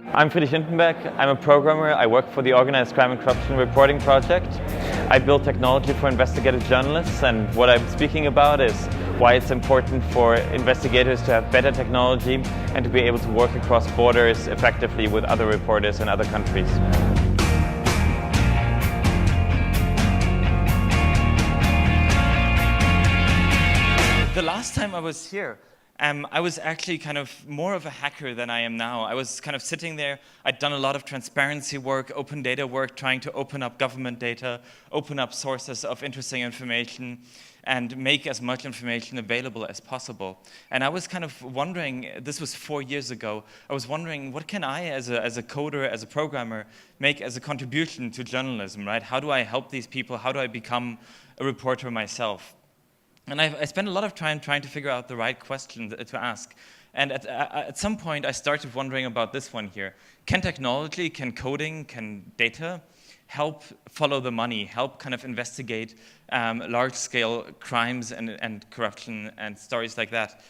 I'm Friedrich Lindenberg. I'm a programmer. I work for the Organized Crime and Corruption Reporting project. I build technology for investigative journalists, and what I'm speaking about is why it's important for investigators to have better technology and to be able to work across borders effectively with other reporters in other countries. The last time I was here, I was actually kind of more of a hacker than I am now. I was kind of sitting there. I'd done a lot of transparency work, open data work, trying to open up government data, open up sources of interesting information, and make as much information available as possible. And I was kind of wondering, this was 4 years ago, I was wondering, what can I, as a coder, as a programmer, make as a contribution to journalism, right? How do I help these people? How do I become a reporter myself? And I spent a lot of time trying to figure out the right question to ask. And at some point, I started wondering about this one here. Can technology, can coding, can data help follow the money, help kind of investigate large-scale crimes and corruption and stories like that?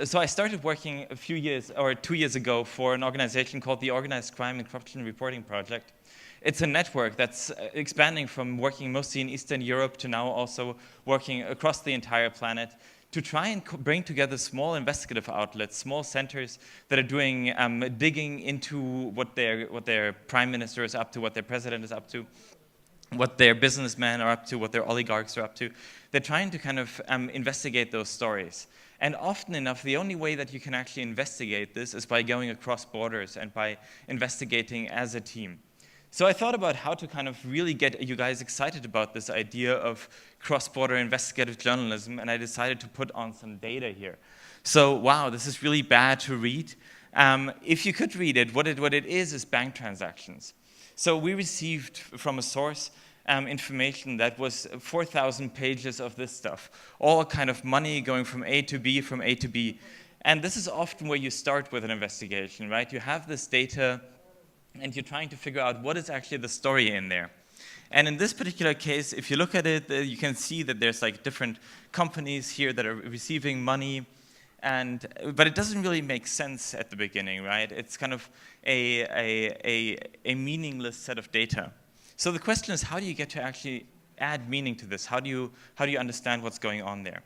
So I started working a few years, or 2 years ago, for an organization called the Organized Crime and Corruption Reporting Project. It's a network that's expanding from working mostly in Eastern Europe to now also working across the entire planet to try and bring together small investigative outlets, small centers that are doing digging into what their prime minister is up to, what their president is up to, what their businessmen are up to, what their oligarchs are up to. They're trying to kind of investigate those stories. And often enough, the only way that you can actually investigate this is by going across borders and by investigating as a team. So I thought about how to kind of really get you guys excited about this idea of cross-border investigative journalism, and I decided to put on some data here. So, wow, this is really bad to read. If you could read it, what it is bank transactions. So we received from a source information that was 4,000 pages of this stuff, all kind of money going from A to B, from A to B. And this is often where you start with an investigation, right? You have this data, and you're trying to figure out what is actually the story in there. And in this particular case, if you look at it, you can see that there's like different companies here that are receiving money, but it doesn't really make sense at the beginning, right? It's kind of a meaningless set of data. So the question is, how do you get to actually add meaning to this? How do you understand what's going on there?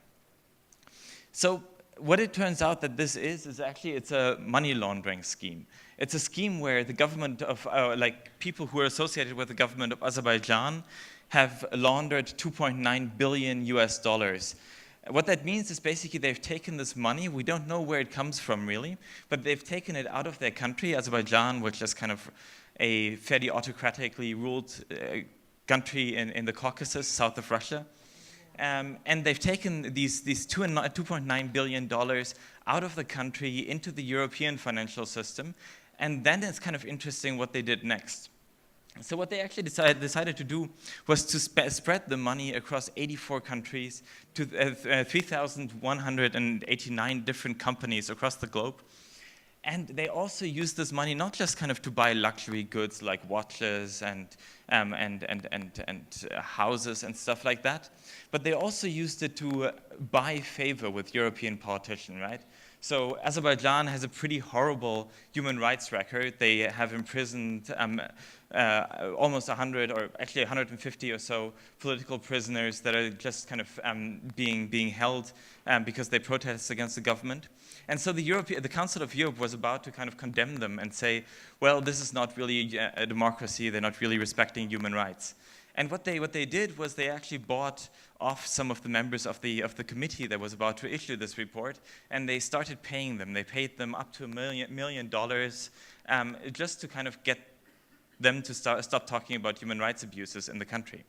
So what it turns out that this is actually, it's a money laundering scheme. It's a scheme where the government of, like people who are associated with the government of Azerbaijan have laundered 2.9 billion US dollars. What that means is basically they've taken this money, we don't know where it comes from really, but they've taken it out of their country, Azerbaijan, which is kind of a fairly autocratically ruled country in the Caucasus, south of Russia. And they've taken these $2.9 billion out of the country into the European financial system. And then it's kind of interesting what they did next. So what they actually decided to do was to spread the money across 84 countries to 3,189 different companies across the globe. And they also used this money not just kind of to buy luxury goods like watches and houses and stuff like that, but they also used it to buy favor with European politicians, right? So Azerbaijan has a pretty horrible human rights record. They have imprisoned almost 100, or actually 150 or so political prisoners that are just kind of being held because they protest against the government. And so the Council of Europe was about to kind of condemn them and say, well, this is not really a democracy. They're not really respecting human rights. And what they did was they actually bought off some of the members of the committee that was about to issue this report, and they started paying them. They paid them up to $1 million just to kind of get them to stop talking about human rights abuses in the country.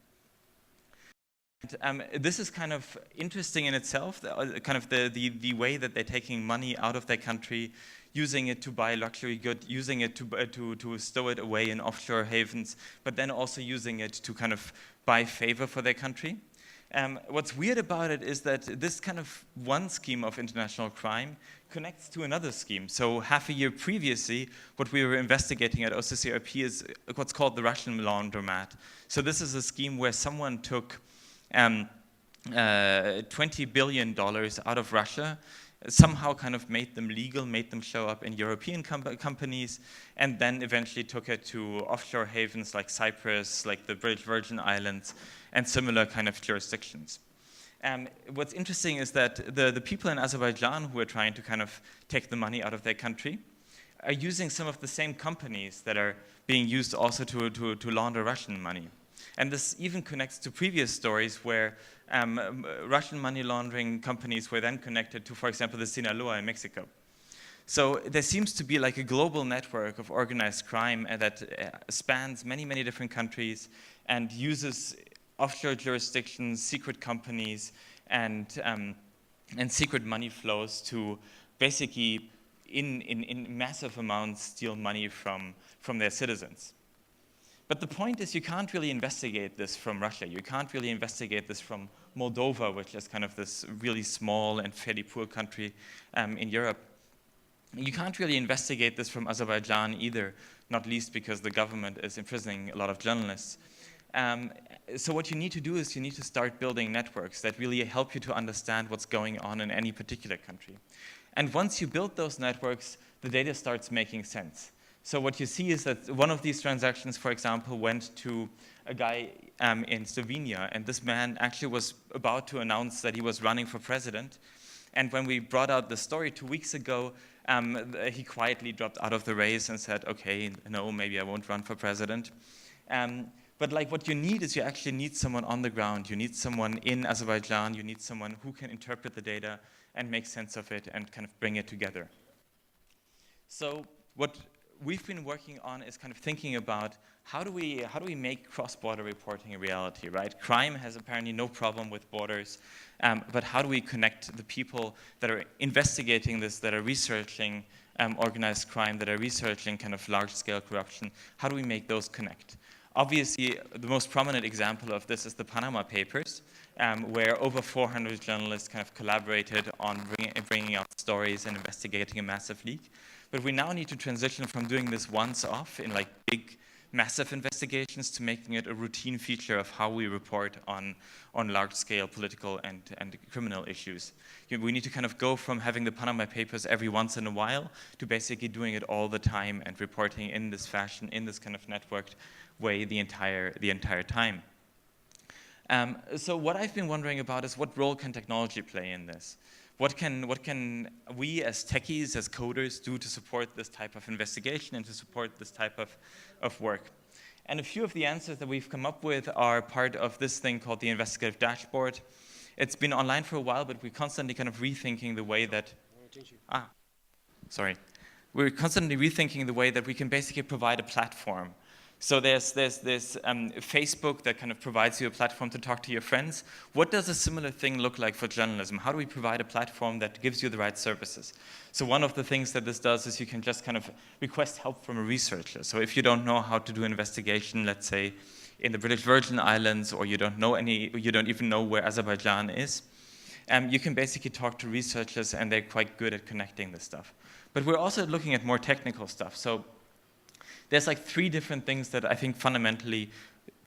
And, this is kind of interesting in itself, kind of the way that they're taking money out of their country, using it to buy luxury goods, using it to stow it away in offshore havens, but then also using it to kind of buy favor for their country. What's weird about it is that this kind of one scheme of international crime connects to another scheme. So half a year previously, what we were investigating at OCCRP is what's called the Russian laundromat. So this is a scheme where someone took $20 billion out of Russia somehow kind of made them legal, made them show up in European companies, and then eventually took it to offshore havens like Cyprus, like the British Virgin Islands, and similar kind of jurisdictions. What's interesting is that the people in Azerbaijan who are trying to kind of take the money out of their country are using some of the same companies that are being used also to launder Russian money. And this even connects to previous stories where Russian money laundering companies were then connected to, for example, the Sinaloa in Mexico. So there seems to be like a global network of organized crime that spans many, many different countries and uses offshore jurisdictions, secret companies, and secret money flows to basically, in massive amounts, steal money from their citizens. But the point is you can't really investigate this from Russia. You can't really investigate this from Moldova, which is kind of this really small and fairly poor country in Europe. You can't really investigate this from Azerbaijan either, not least because the government is imprisoning a lot of journalists. So what you need to do is you need to start building networks that really help you to understand what's going on in any particular country. And once you build those networks, the data starts making sense. So what you see is that one of these transactions, for example, went to a guy in Slovenia, and this man actually was about to announce that he was running for president. And when we brought out the story 2 weeks ago, he quietly dropped out of the race and said, okay, no, maybe I won't run for president. But like what you need is you actually need someone on the ground. You need someone in Azerbaijan. You need someone who can interpret the data and make sense of it and kind of bring it together. So what we've been working on is kind of thinking about how do we make cross-border reporting a reality, right? Crime has apparently no problem with borders, but how do we connect the people that are investigating this, that are researching organized crime, that are researching kind of large-scale corruption? How do we make those connect? Obviously, the most prominent example of this is the Panama Papers, where over 400 journalists kind of collaborated on bringing out stories and investigating a massive leak. But we now need to transition from doing this once off in like big, massive investigations to making it a routine feature of how we report on large-scale political and criminal issues. We need to kind of go from having the Panama Papers every once in a while to basically doing it all the time and reporting in this fashion, in this kind of networked way the entire time. So what I've been wondering about is what role can technology play in this? What can we as techies, as coders, do to support this type of investigation and to support this type of work? And a few of the answers that we've come up with are part of this thing called the investigative dashboard. It's been online for a while, but we're constantly kind of rethinking the way that... We're constantly rethinking the way that we can basically provide a platform. So there's Facebook that kind of provides you a platform to talk to your friends. What does a similar thing look like for journalism? How do we provide a platform that gives you the right services? So one of the things that this does is you can just kind of request help from a researcher. So if you don't know how to do an investigation, let's say in the British Virgin Islands, or you don't even know where Azerbaijan is, you can basically talk to researchers, and they're quite good at connecting this stuff. But we're also looking at more technical stuff. So there's like 3 different things that I think fundamentally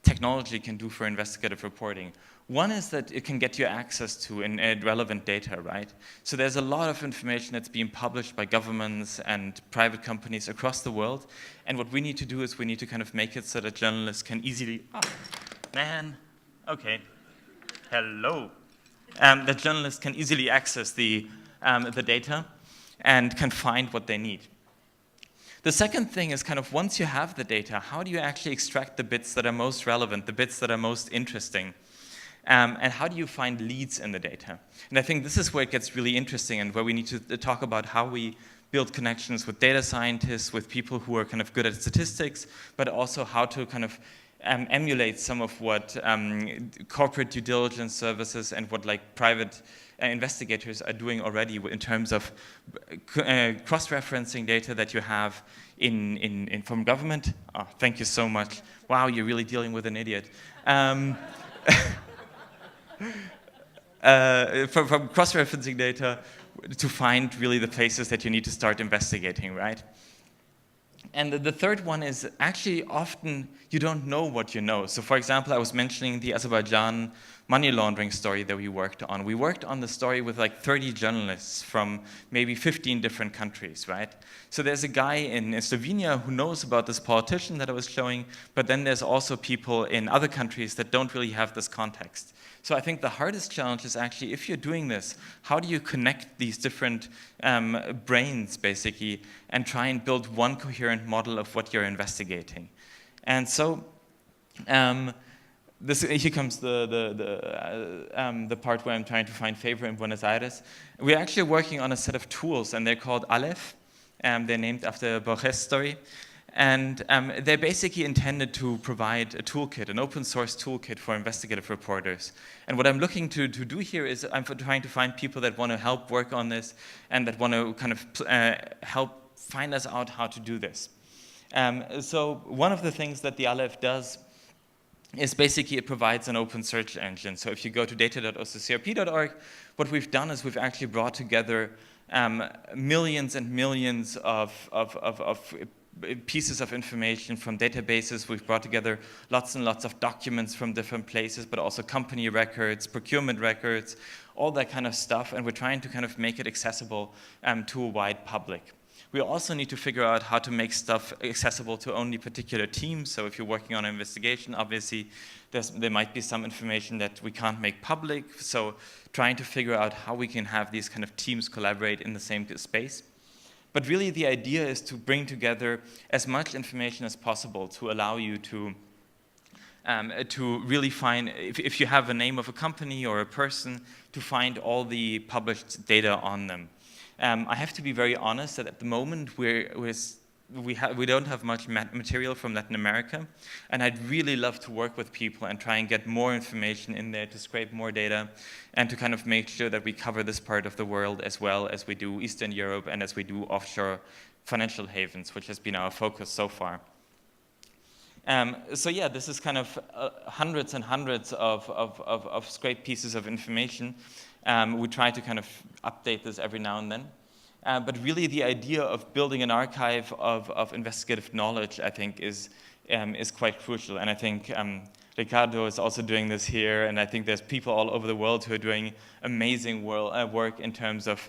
technology can do for investigative reporting. One is that it can get you access to relevant data, right? So there's a lot of information that's being published by governments and private companies across the world. And what we need to do is we need to kind of make it so that journalists can easily, that journalists can easily access the data and can find what they need. The second thing is kind of once you have the data, how do you actually extract the bits that are most relevant, the bits that are most interesting? And how do you find leads in the data? And I think this is where it gets really interesting and where we need to talk about how we build connections with data scientists, with people who are kind of good at statistics, but also how to kind of emulate some of what corporate due diligence services and what like private investigators are doing already in terms of cross-referencing data that you have from government. Oh, thank you so much. Wow, you're really dealing with an idiot. From cross-referencing data to find really the places that you need to start investigating, right? And the third one is actually often you don't know what you know. So for example, I was mentioning the Azerbaijan money laundering story that we worked on. We worked on the story with like 30 journalists from maybe 15 different countries, right? So there's a guy in Slovenia who knows about this politician that I was showing, but then there's also people in other countries that don't really have this context. So I think the hardest challenge is actually, if you're doing this, how do you connect these different brains, basically, and try and build one coherent model of what you're investigating? And so here comes the part where I'm trying to find favor in Buenos Aires. We're actually working on a set of tools, and they're called Alif. They're named after Borges' story. And they're basically intended to provide a toolkit, an open source toolkit for investigative reporters. And what I'm looking to do here is I'm trying to find people that want to help work on this and that want to kind of help find us out how to do this. So one of the things that the Aleph does is basically it provides an open search engine. So if you go to data.ocrp.org, what we've done is we've actually brought together millions and millions of pieces of information from databases. We've brought together lots and lots of documents from different places, but also company records, procurement records, all that kind of stuff, and we're trying to kind of make it accessible to a wide public. We also need to figure out how to make stuff accessible to only particular teams. So if you're working on an investigation, obviously there might be some information that we can't make public. So trying to figure out how we can have these kind of teams collaborate in the same space. But really the idea is to bring together as much information as possible to allow you to really find, if you have a name of a company or a person, to find all the published data on them. I have to be very honest that at the moment we don't have much material from Latin America, and I'd really love to work with people and try and get more information in there to scrape more data and to kind of make sure that we cover this part of the world as well as we do Eastern Europe and as we do offshore financial havens, which has been our focus so far. So yeah, this is kind of hundreds and hundreds of scraped pieces of information. We try to kind of update this every now and then. But really the idea of building an archive of investigative knowledge, I think, is quite crucial. And I think Ricardo is also doing this here, and I think there's people all over the world who are doing amazing work in terms of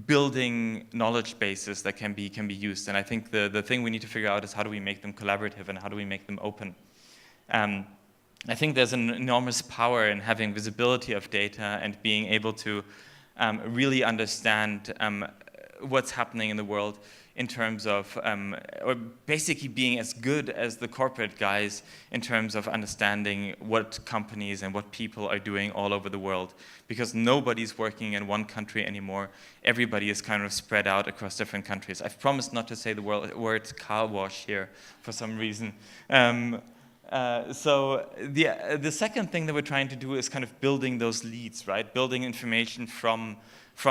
building knowledge bases that can be used. And I think the thing we need to figure out is how do we make them collaborative and how do we make them open. I think there's an enormous power in having visibility of data and being able to really understand what's happening in the world in terms of, or basically being as good as the corporate guys in terms of understanding what companies and what people are doing all over the world. Because nobody's working in one country anymore. Everybody is kind of spread out across different countries. I've promised not to say the word car wash here for some reason. So the second thing that we're trying to do is kind of building those leads, right? Building information from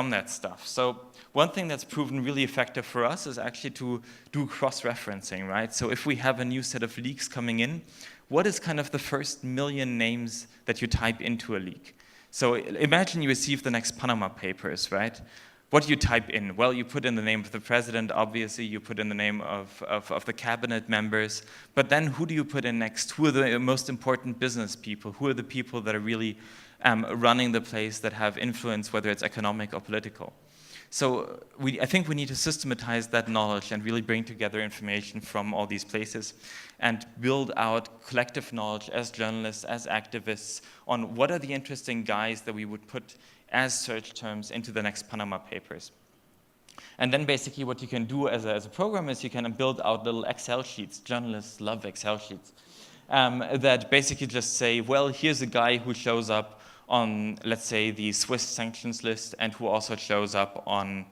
that stuff. So one thing that's proven really effective for us is actually to do cross-referencing, right? So if we have a new set of leaks coming in, what is kind of the first million names that you type into a leak? So imagine you receive the next Panama Papers, right? What do you type in? Well, you put in the name of the president, obviously, you put in the name of the cabinet members, but then who do you put in next? Who are the most important business people? Who are the people that are really running the place, that have influence, whether it's economic or political? So I think we need to systematize that knowledge and really bring together information from all these places and build out collective knowledge as journalists, as activists, on what are the interesting guys that we would put as search terms into the next Panama Papers. And then basically what you can do as a program is you can build out little Excel sheets. Journalists love Excel sheets. That basically just say, well, here's a guy who shows up on, let's say, the Swiss sanctions list and who also shows up in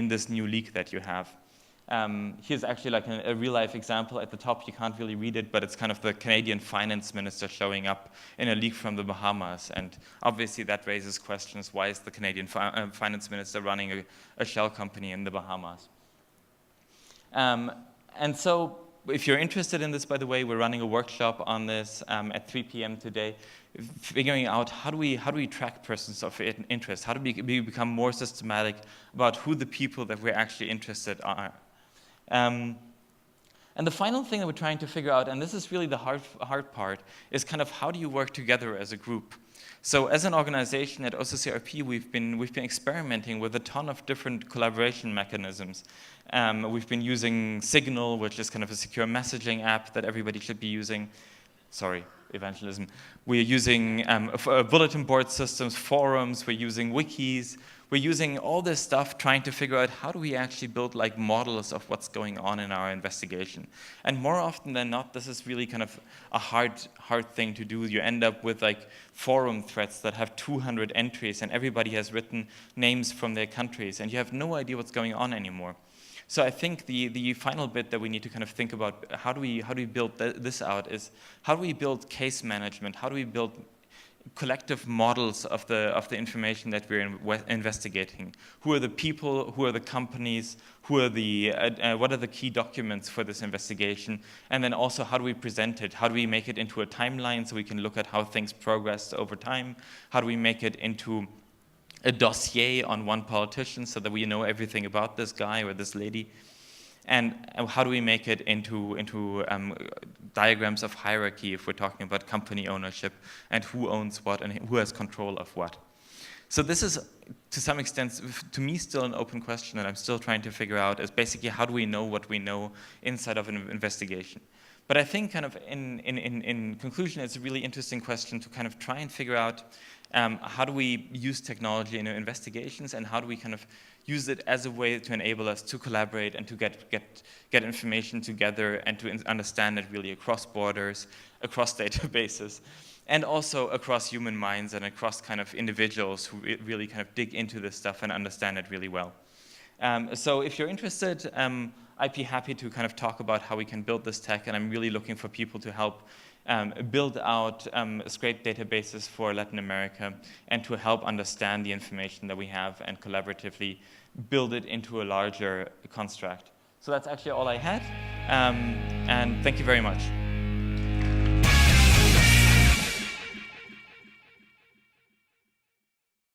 this new leak that you have. Here's actually like a real-life example at the top. You can't really read it, but it's kind of the Canadian finance minister showing up in a leak from the Bahamas. And obviously that raises questions. Why is the Canadian finance minister running a shell company in the Bahamas? And so if you're interested in this, by the way, we're running a workshop on this at 3 p.m. today, figuring out how do we track persons of interest? How do we become more systematic about who the people that we're actually interested are? And the final thing that we're trying to figure out, and this is really the hard part, is kind of how do you work together as a group? So as an organization at OCCRP, we've been experimenting with a ton of different collaboration mechanisms. We've been using Signal, which is kind of a secure messaging app that everybody should be using. Sorry, evangelism. We're using bulletin board systems, forums, we're using wikis. We're using all this stuff trying to figure out how do we actually build like models of what's going on in our investigation. And more often than not, this is really kind of a hard thing to do. You end up with like forum threads that have 200 entries and everybody has written names from their countries and you have no idea what's going on anymore. So I think the final bit that we need to kind of think about how do we build this out is how do we build case management? How do we build collective models of the information that we're investigating? Who are the people? Who are the companies? Who are what are the key documents for this investigation? And then also how do we present it? How do we make it into a timeline so we can look at how things progressed over time? How do we make it into a dossier on one politician so that we know everything about this guy or this lady? And how do we make it into diagrams of hierarchy if we're talking about company ownership and who owns what and who has control of what? So this is, to some extent, to me, still an open question that I'm still trying to figure out is basically how do we know what we know inside of an investigation? But I think kind of in conclusion, it's a really interesting question to kind of try and figure out how do we use technology in our investigations and how do we kind of use it as a way to enable us to collaborate and to get information together and to understand it really across borders, across databases, and also across human minds and across kind of individuals who really kind of dig into this stuff and understand it really well. So if you're interested, I'd be happy to kind of talk about how we can build this tech, and I'm really looking for people to help build out scrape databases for Latin America and to help understand the information that we have and collaboratively build it into a larger construct. So that's actually all I had, and thank you very much.